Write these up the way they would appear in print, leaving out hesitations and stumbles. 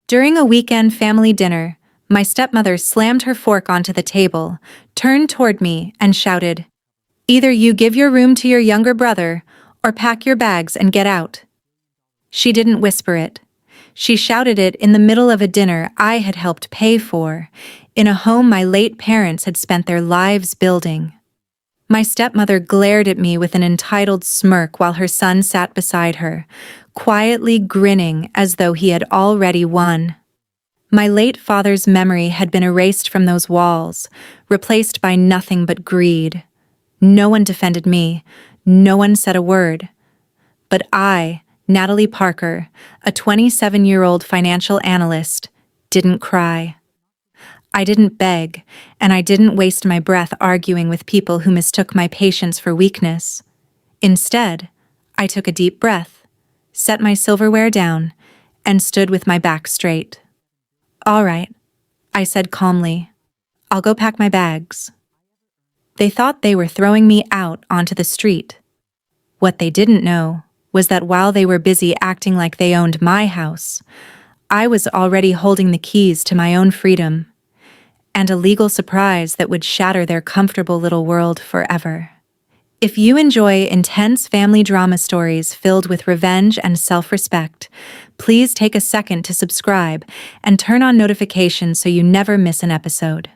During a weekend family dinner, my stepmother slammed her fork onto the table, turned toward me, and shouted, "Either you give your room to your younger brother, or pack your bags and get out." She didn't whisper it. She shouted it in the middle of a dinner I had helped pay for, in a home my late parents had spent their lives building. My stepmother glared at me with an entitled smirk while her son sat beside her, quietly grinning as though he had already won. My late father's memory had been erased from those walls, replaced by nothing but greed. No one defended me, no one said a word. But I, Natalie Parker, a 27-year-old financial analyst, didn't cry. I didn't beg, and I didn't waste my breath arguing with people who mistook my patience for weakness. Instead, I took a deep breath, set my silverware down, and stood with my back straight. "All right," I said calmly. "I'll go pack my bags." They thought they were throwing me out onto the street. What they didn't know was that while they were busy acting like they owned my house, I was already holding the keys to my own freedom, and a legal surprise that would shatter their comfortable little world forever. If you enjoy intense family drama stories filled with revenge and self-respect, please take a second to subscribe and turn on notifications so you never miss an episode.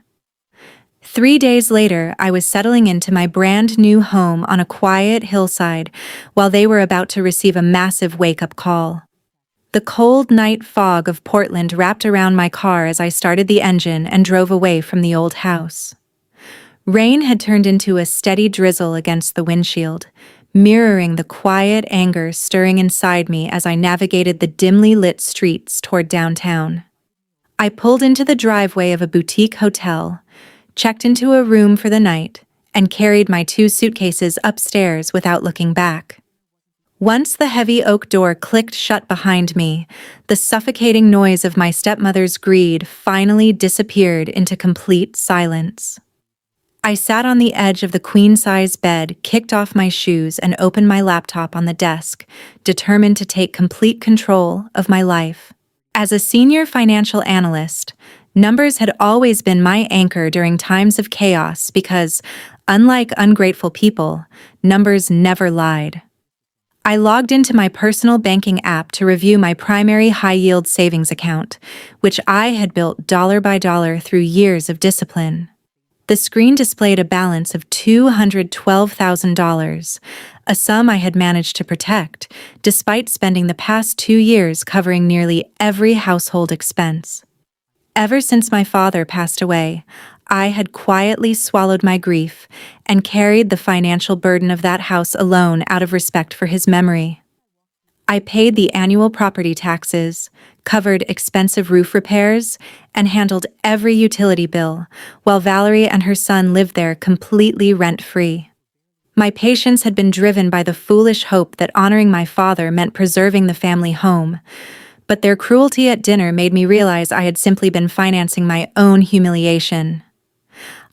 3 days later, I was settling into my brand new home on a quiet hillside while they were about to receive a massive wake-up call. The cold night fog of Portland wrapped around my car as I started the engine and drove away from the old house. Rain had turned into a steady drizzle against the windshield, mirroring the quiet anger stirring inside me as I navigated the dimly lit streets toward downtown. I pulled into the driveway of a boutique hotel, checked into a room for the night, and carried my 2 suitcases upstairs without looking back. Once the heavy oak door clicked shut behind me, the suffocating noise of my stepmother's greed finally disappeared into complete silence. I sat on the edge of the queen-size bed, kicked off my shoes, and opened my laptop on the desk, determined to take complete control of my life. As a senior financial analyst, numbers had always been my anchor during times of chaos because, unlike ungrateful people, numbers never lied. I logged into my personal banking app to review my primary high-yield savings account, which I had built dollar by dollar through years of discipline. The screen displayed a balance of $212,000, a sum I had managed to protect, despite spending the past 2 years covering nearly every household expense. Ever since my father passed away, I had quietly swallowed my grief and carried the financial burden of that house alone out of respect for his memory. I paid the annual property taxes, covered expensive roof repairs, and handled every utility bill, while Valerie and her son lived there completely rent-free. My patience had been driven by the foolish hope that honoring my father meant preserving the family home, but their cruelty at dinner made me realize I had simply been financing my own humiliation.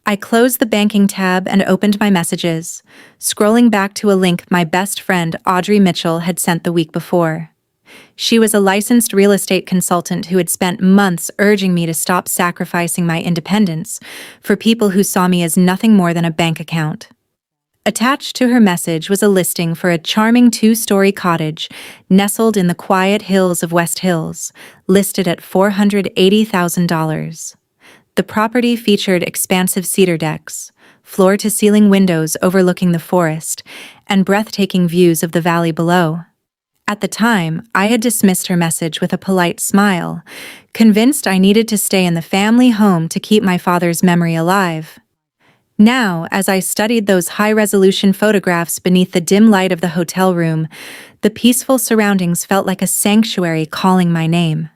I closed the banking tab and opened my messages, scrolling back to a link my best friend Audrey Mitchell had sent the week before. She was a licensed real estate consultant who had spent months urging me to stop sacrificing my independence for people who saw me as nothing more than a bank account. Attached to her message was a listing for a charming 2-story cottage nestled in the quiet hills of West Hills, listed at $480,000. The property featured expansive cedar decks, floor-to-ceiling windows overlooking the forest, and breathtaking views of the valley below. At the time, I had dismissed her message with a polite smile, convinced I needed to stay in the family home to keep my father's memory alive. Now, as I studied those high-resolution photographs beneath the dim light of the hotel room, the peaceful surroundings felt like a sanctuary calling my name.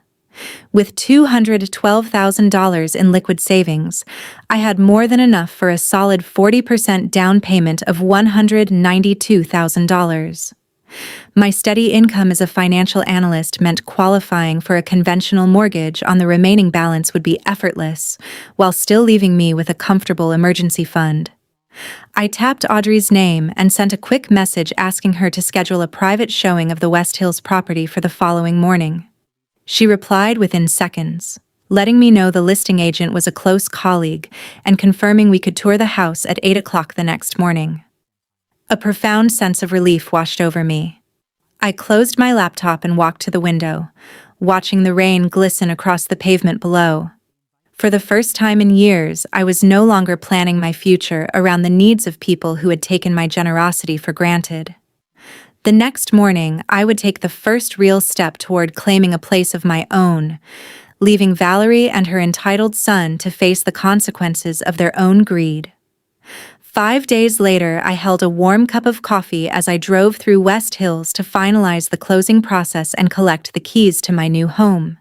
With $212,000 in liquid savings, I had more than enough for a solid 40% down payment of $192,000. My steady income as a financial analyst meant qualifying for a conventional mortgage on the remaining balance would be effortless, while still leaving me with a comfortable emergency fund. I tapped Audrey's name and sent a quick message asking her to schedule a private showing of the West Hills property for the following morning. She replied within seconds, letting me know the listing agent was a close colleague and confirming we could tour the house at 8 o'clock the next morning. A profound sense of relief washed over me. I closed my laptop and walked to the window, watching the rain glisten across the pavement below. For the first time in years, I was no longer planning my future around the needs of people who had taken my generosity for granted. The next morning, I would take the first real step toward claiming a place of my own, leaving Valerie and her entitled son to face the consequences of their own greed. 5 days later, I held a warm cup of coffee as I drove through West Hills to finalize the closing process and collect the keys to my new home.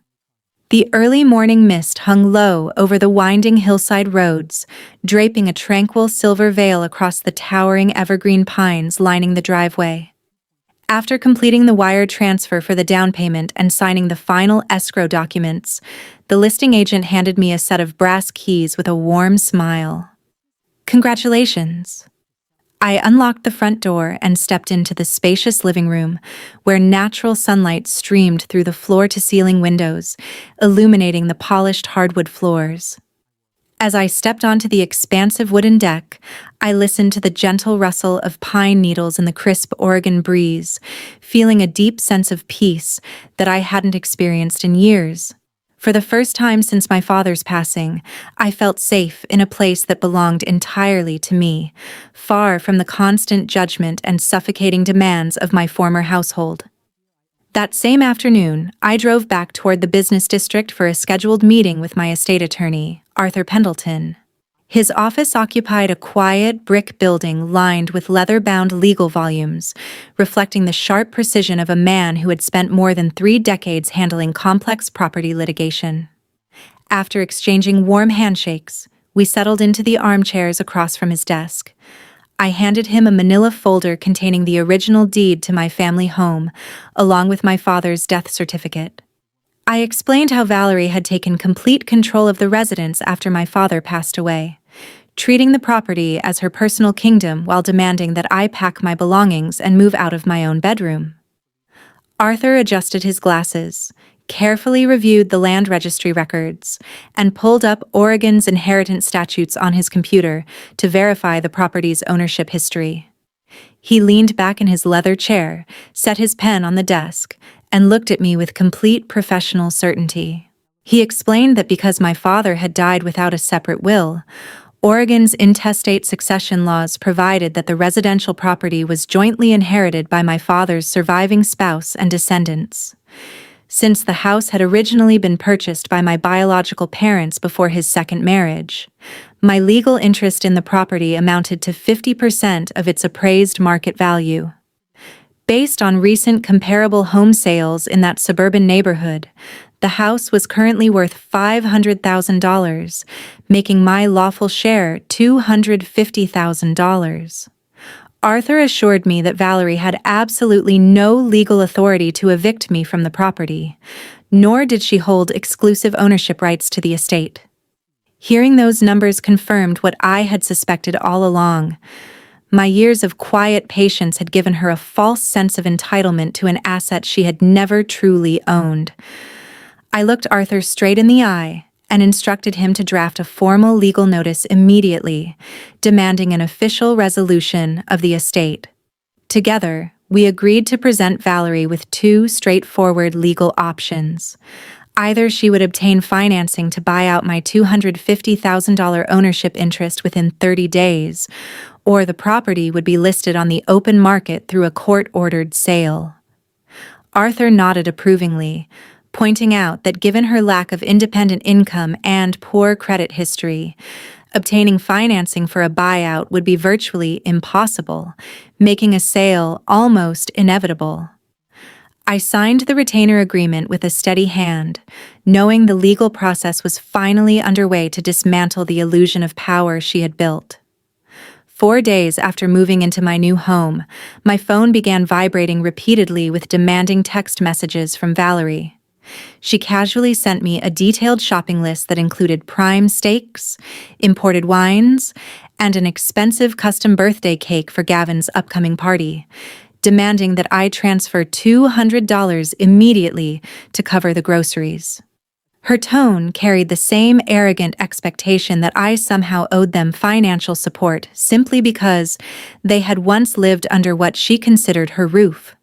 The early morning mist hung low over the winding hillside roads, draping a tranquil silver veil across the towering evergreen pines lining the driveway. After completing the wire transfer for the down payment and signing the final escrow documents, the listing agent handed me a set of brass keys with a warm smile. "Congratulations." I unlocked the front door and stepped into the spacious living room, where natural sunlight streamed through the floor-to-ceiling windows, illuminating the polished hardwood floors. As I stepped onto the expansive wooden deck, I listened to the gentle rustle of pine needles in the crisp Oregon breeze, feeling a deep sense of peace that I hadn't experienced in years. For the first time since my father's passing, I felt safe in a place that belonged entirely to me, far from the constant judgment and suffocating demands of my former household. That same afternoon, I drove back toward the business district for a scheduled meeting with my estate attorney, Arthur Pendleton. His office occupied a quiet brick building lined with leather-bound legal volumes, reflecting the sharp precision of a man who had spent more than 3 decades handling complex property litigation. After exchanging warm handshakes, we settled into the armchairs across from his desk. I handed him a manila folder containing the original deed to my family home, along with my father's death certificate. I explained how Valerie had taken complete control of the residence after my father passed away, treating the property as her personal kingdom while demanding that I pack my belongings and move out of my own bedroom. Arthur adjusted his glasses, carefully reviewed the land registry records, and pulled up Oregon's inheritance statutes on his computer to verify the property's ownership history. He leaned back in his leather chair, set his pen on the desk, and looked at me with complete professional certainty. He explained that because my father had died without a separate will, Oregon's intestate succession laws provided that the residential property was jointly inherited by my father's surviving spouse and descendants. Since the house had originally been purchased by my biological parents before his second marriage, my legal interest in the property amounted to 50% of its appraised market value. Based on recent comparable home sales in that suburban neighborhood, the house was currently worth $500,000, making my lawful share $250,000. Arthur assured me that Valerie had absolutely no legal authority to evict me from the property, nor did she hold exclusive ownership rights to the estate. Hearing those numbers confirmed what I had suspected all along. My years of quiet patience had given her a false sense of entitlement to an asset she had never truly owned. I looked Arthur straight in the eye and instructed him to draft a formal legal notice immediately, demanding an official resolution of the estate. Together, we agreed to present Valerie with 2 straightforward legal options. Either she would obtain financing to buy out my $250,000 ownership interest within 30 days, or the property would be listed on the open market through a court-ordered sale. Arthur nodded approvingly, pointing out that given her lack of independent income and poor credit history, obtaining financing for a buyout would be virtually impossible, making a sale almost inevitable. I signed the retainer agreement with a steady hand, knowing the legal process was finally underway to dismantle the illusion of power she had built. 4 days after moving into my new home, my phone began vibrating repeatedly with demanding text messages from Valerie. She casually sent me a detailed shopping list that included prime steaks, imported wines, and an expensive custom birthday cake for Gavin's upcoming party, demanding that I transfer $200 immediately to cover the groceries. Her tone carried the same arrogant expectation that I somehow owed them financial support simply because they had once lived under what she considered her roof.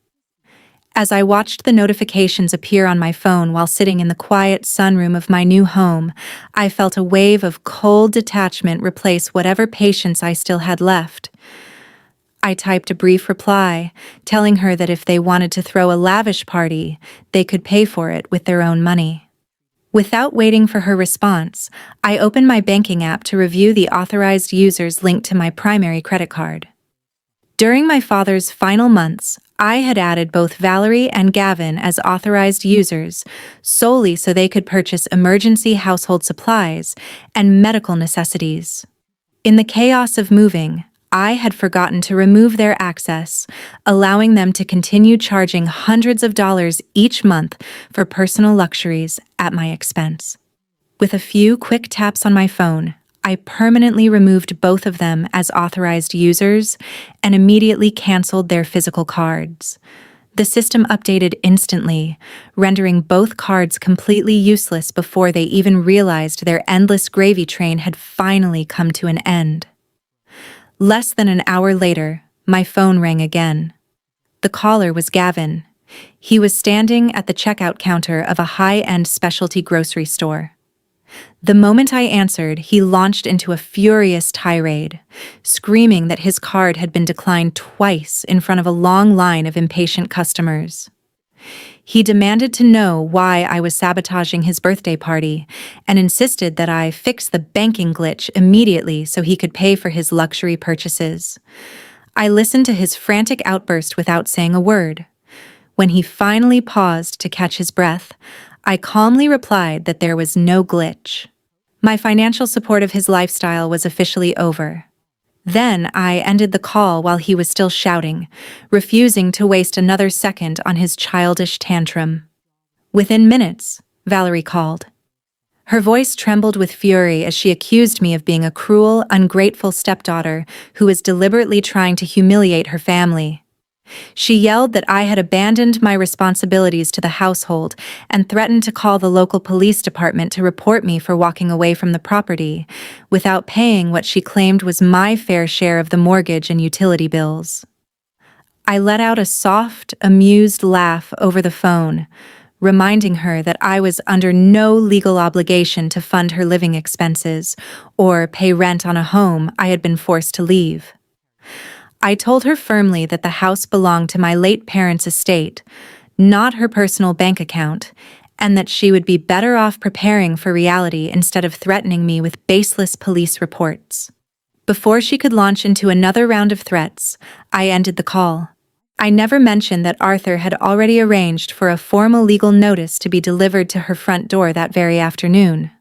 As I watched the notifications appear on my phone while sitting in the quiet sunroom of my new home, I felt a wave of cold detachment replace whatever patience I still had left. I typed a brief reply, telling her that if they wanted to throw a lavish party, they could pay for it with their own money. Without waiting for her response, I opened my banking app to review the authorized users linked to my primary credit card. During my father's final months, I had added both Valerie and Gavin as authorized users solely so they could purchase emergency household supplies and medical necessities. In the chaos of moving, I had forgotten to remove their access, allowing them to continue charging hundreds of dollars each month for personal luxuries at my expense. With a few quick taps on my phone, I permanently removed both of them as authorized users and immediately canceled their physical cards. The system updated instantly, rendering both cards completely useless before they even realized their endless gravy train had finally come to an end. Less than an hour later, my phone rang again. The caller was Gavin. He was standing at the checkout counter of a high-end specialty grocery store. The moment I answered, he launched into a furious tirade, screaming that his card had been declined twice in front of a long line of impatient customers. He demanded to know why I was sabotaging his birthday party and insisted that I fix the banking glitch immediately so he could pay for his luxury purchases. I listened to his frantic outburst without saying a word. When he finally paused to catch his breath, I calmly replied that there was no glitch. My financial support of his lifestyle was officially over. Then I ended the call while he was still shouting, refusing to waste another second on his childish tantrum. Within minutes, Valerie called. Her voice trembled with fury as she accused me of being a cruel, ungrateful stepdaughter who was deliberately trying to humiliate her family. She yelled that I had abandoned my responsibilities to the household and threatened to call the local police department to report me for walking away from the property, without paying what she claimed was my fair share of the mortgage and utility bills. I let out a soft, amused laugh over the phone, reminding her that I was under no legal obligation to fund her living expenses or pay rent on a home I had been forced to leave. I told her firmly that the house belonged to my late parents' estate, not her personal bank account, and that she would be better off preparing for reality instead of threatening me with baseless police reports. Before she could launch into another round of threats, I ended the call. I never mentioned that Arthur had already arranged for a formal legal notice to be delivered to her front door that very afternoon.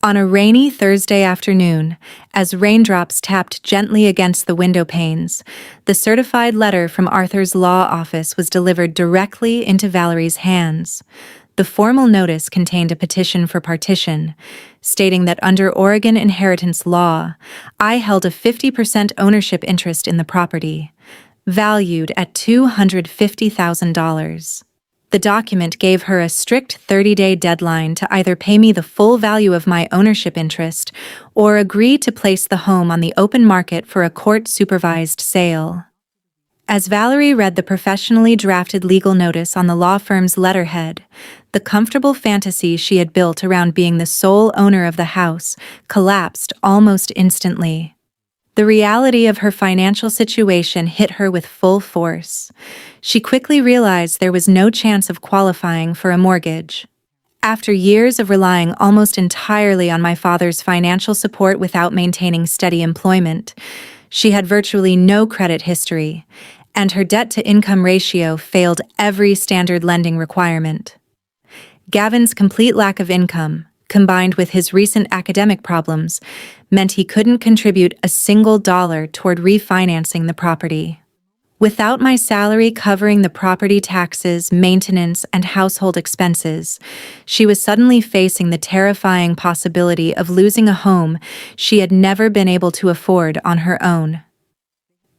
On a rainy Thursday afternoon, as raindrops tapped gently against the window panes, the certified letter from Arthur's law office was delivered directly into Valerie's hands. The formal notice contained a petition for partition, stating that under Oregon inheritance law, I held a 50% ownership interest in the property, valued at $250,000. The document gave her a strict 30-day deadline to either pay me the full value of my ownership interest or agree to place the home on the open market for a court-supervised sale. As Valerie read the professionally drafted legal notice on the law firm's letterhead, the comfortable fantasy she had built around being the sole owner of the house collapsed almost instantly. The reality of her financial situation hit her with full force. She quickly realized there was no chance of qualifying for a mortgage. After years of relying almost entirely on my father's financial support without maintaining steady employment, she had virtually no credit history, and her debt-to-income ratio failed every standard lending requirement. Gavin's complete lack of income, combined with his recent academic problems, meant he couldn't contribute a single dollar toward refinancing the property. Without my salary covering the property taxes, maintenance, and household expenses, she was suddenly facing the terrifying possibility of losing a home she had never been able to afford on her own.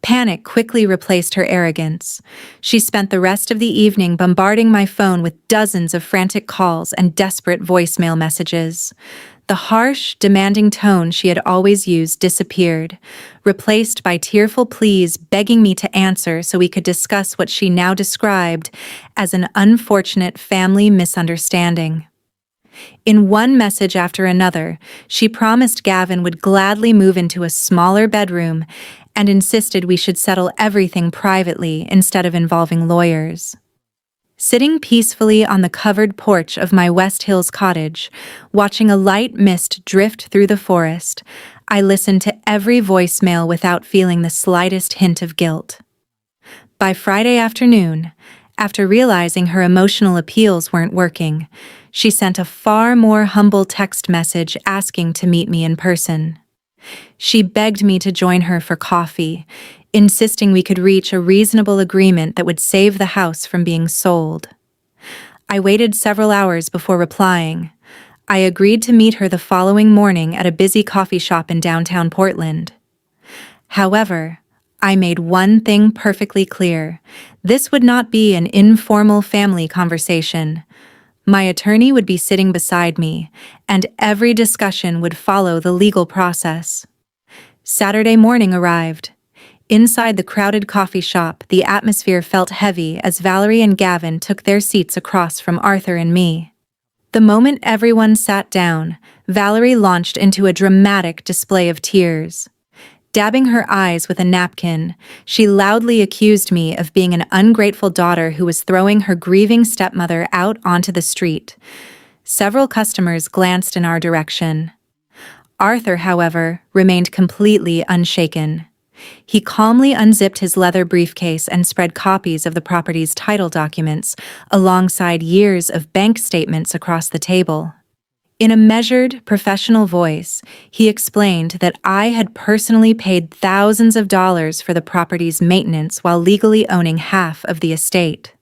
Panic quickly replaced her arrogance. She spent the rest of the evening bombarding my phone with dozens of frantic calls and desperate voicemail messages. The harsh, demanding tone she had always used disappeared, replaced by tearful pleas begging me to answer so we could discuss what she now described as an unfortunate family misunderstanding. In one message after another, she promised Gavin would gladly move into a smaller bedroom and insisted we should settle everything privately instead of involving lawyers. Sitting peacefully on the covered porch of my West Hills cottage, watching a light mist drift through the forest, I listened to every voicemail without feeling the slightest hint of guilt. By Friday afternoon, after realizing her emotional appeals weren't working, she sent a far more humble text message asking to meet me in person. She begged me to join her for coffee, insisting we could reach a reasonable agreement that would save the house from being sold. I waited several hours before replying. I agreed to meet her the following morning at a busy coffee shop in downtown Portland. However, I made one thing perfectly clear. This would not be an informal family conversation. My attorney would be sitting beside me, and every discussion would follow the legal process. Saturday morning arrived. Inside the crowded coffee shop, the atmosphere felt heavy as Valerie and Gavin took their seats across from Arthur and me. The moment everyone sat down, Valerie launched into a dramatic display of tears. Dabbing her eyes with a napkin, she loudly accused me of being an ungrateful daughter who was throwing her grieving stepmother out onto the street. Several customers glanced in our direction. Arthur, however, remained completely unshaken. He calmly unzipped his leather briefcase and spread copies of the property's title documents alongside years of bank statements across the table. In a measured, professional voice, he explained that I had personally paid thousands of dollars for the property's maintenance while legally owning half of the estate.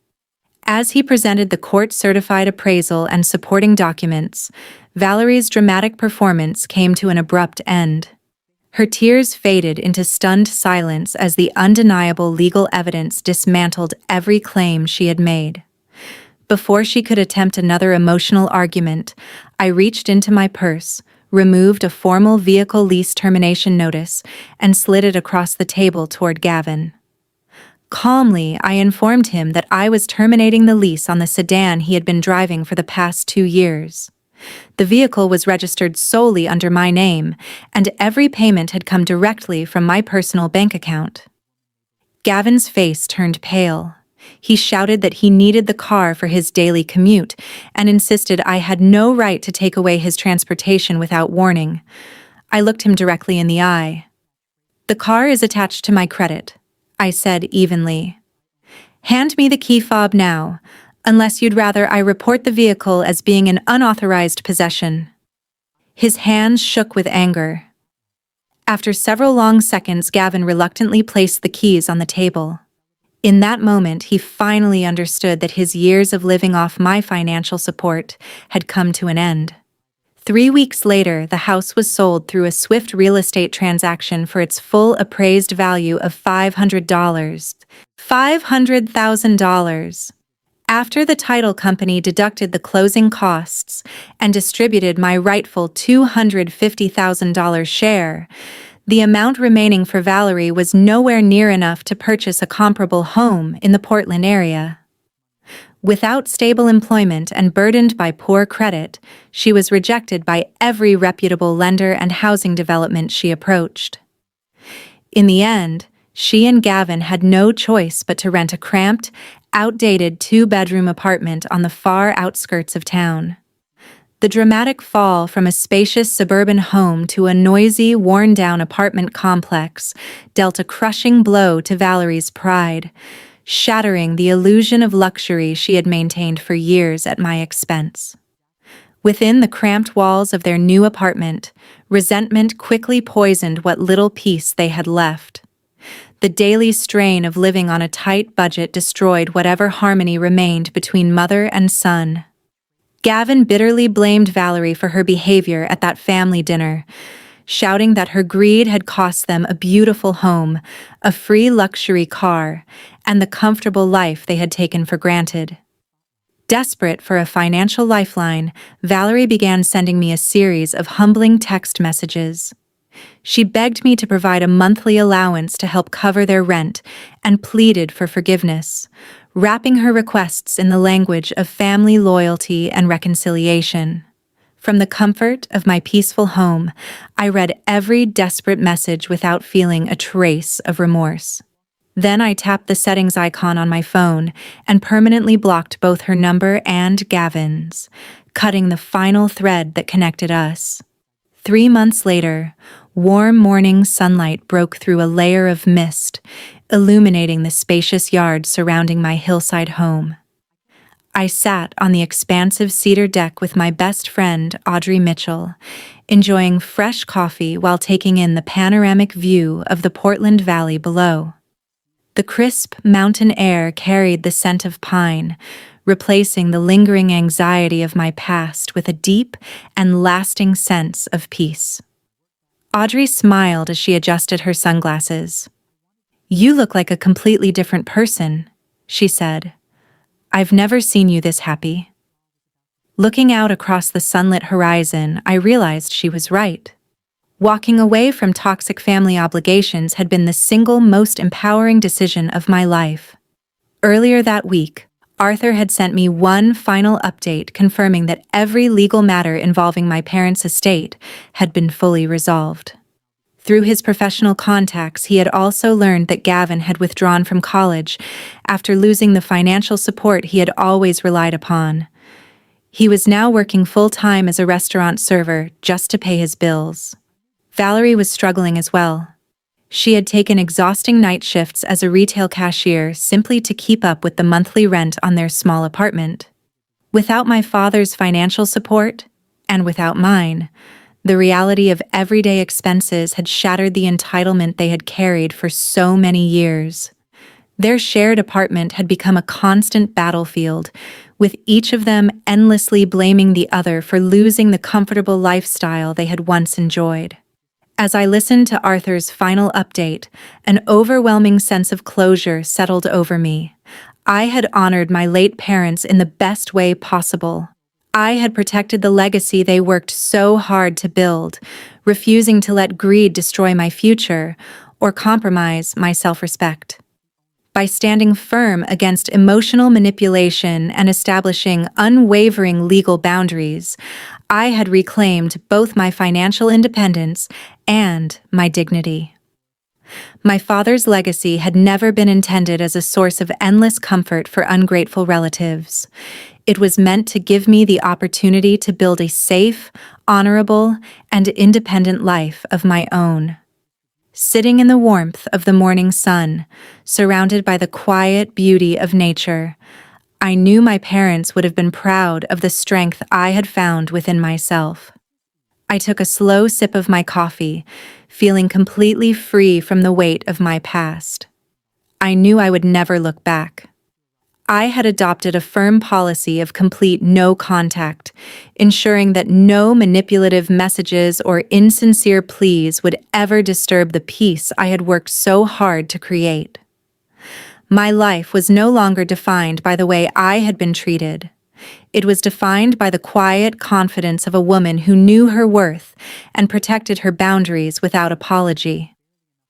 As he presented the court-certified appraisal and supporting documents, Valerie's dramatic performance came to an abrupt end. Her tears faded into stunned silence as the undeniable legal evidence dismantled every claim she had made. Before she could attempt another emotional argument, I reached into my purse, removed a formal vehicle lease termination notice, and slid it across the table toward Gavin. Calmly, I informed him that I was terminating the lease on the sedan he had been driving for the past 2 years. The vehicle was registered solely under my name, and every payment had come directly from my personal bank account. Gavin's face turned pale. He shouted that he needed the car for his daily commute and insisted I had no right to take away his transportation without warning. I looked him directly in the eye. "The car is attached to my credit," I said evenly. "Hand me the key fob now, unless you'd rather I report the vehicle as being an unauthorized possession." His hands shook with anger. After several long seconds, Gavin reluctantly placed the keys on the table. In that moment, he finally understood that his years of living off my financial support had come to an end. 3 weeks later, the house was sold through a swift real estate transaction for its full appraised value of $500,000. $500,000. After the title company deducted the closing costs and distributed my rightful $250,000 share, the amount remaining for Valerie was nowhere near enough to purchase a comparable home in the Portland area. Without stable employment and burdened by poor credit, she was rejected by every reputable lender and housing development she approached. In the end, she and Gavin had no choice but to rent a cramped, outdated 2-bedroom apartment on the far outskirts of town. The dramatic fall from a spacious suburban home to a noisy, worn-down apartment complex dealt a crushing blow to Valerie's pride, shattering the illusion of luxury she had maintained for years at my expense. Within the cramped walls of their new apartment, resentment quickly poisoned what little peace they had left. The daily strain of living on a tight budget destroyed whatever harmony remained between mother and son. Gavin bitterly blamed Valerie for her behavior at that family dinner. shouting that her greed had cost them a beautiful home, a free luxury car, and the comfortable life they had taken for granted. Desperate for a financial lifeline, Valerie began sending me a series of humbling text messages. She begged me to provide a monthly allowance to help cover their rent and pleaded for forgiveness, wrapping her requests in the language of family loyalty and reconciliation. From the comfort of my peaceful home, I read every desperate message without feeling a trace of remorse. Then I tapped the settings icon on my phone and permanently blocked both her number and Gavin's, cutting the final thread that connected us. 3 months later, warm morning sunlight broke through a layer of mist, illuminating the spacious yard surrounding my hillside home. I sat on the expansive cedar deck with my best friend, Audrey Mitchell, enjoying fresh coffee while taking in the panoramic view of the Portland Valley below. The crisp mountain air carried the scent of pine, replacing the lingering anxiety of my past with a deep and lasting sense of peace. Audrey smiled as she adjusted her sunglasses. "You look like a completely different person," she said. "I've never seen you this happy." Looking out across the sunlit horizon, I realized she was right. Walking away from toxic family obligations had been the single most empowering decision of my life. Earlier that week, Arthur had sent me one final update confirming that every legal matter involving my parents' estate had been fully resolved. Through his professional contacts, he had also learned that Gavin had withdrawn from college after losing the financial support he had always relied upon. He was now working full-time as a restaurant server just to pay his bills. Valerie was struggling as well. She had taken exhausting night shifts as a retail cashier simply to keep up with the monthly rent on their small apartment. Without my father's financial support, and without mine, the reality of everyday expenses had shattered the entitlement they had carried for so many years. Their shared apartment had become a constant battlefield, with each of them endlessly blaming the other for losing the comfortable lifestyle they had once enjoyed. As I listened to Arthur's final update, an overwhelming sense of closure settled over me. I had honored my late parents in the best way possible. I had protected the legacy they worked so hard to build, refusing to let greed destroy my future or compromise my self-respect. By standing firm against emotional manipulation and establishing unwavering legal boundaries, I had reclaimed both my financial independence and my dignity. My father's legacy had never been intended as a source of endless comfort for ungrateful relatives. It was meant to give me the opportunity to build a safe, honorable, and independent life of my own. Sitting in the warmth of the morning sun, surrounded by the quiet beauty of nature, I knew my parents would have been proud of the strength I had found within myself. I took a slow sip of my coffee, feeling completely free from the weight of my past. I knew I would never look back. I had adopted a firm policy of complete no contact, ensuring that no manipulative messages or insincere pleas would ever disturb the peace I had worked so hard to create. My life was no longer defined by the way I had been treated. It was defined by the quiet confidence of a woman who knew her worth and protected her boundaries without apology.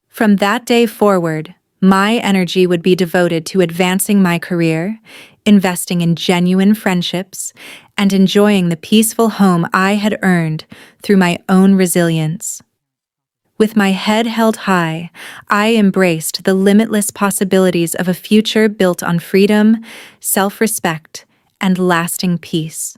From that day forward, my energy would be devoted to advancing my career, investing in genuine friendships, and enjoying the peaceful home I had earned through my own resilience. With my head held high, I embraced the limitless possibilities of a future built on freedom, self-respect, and lasting peace.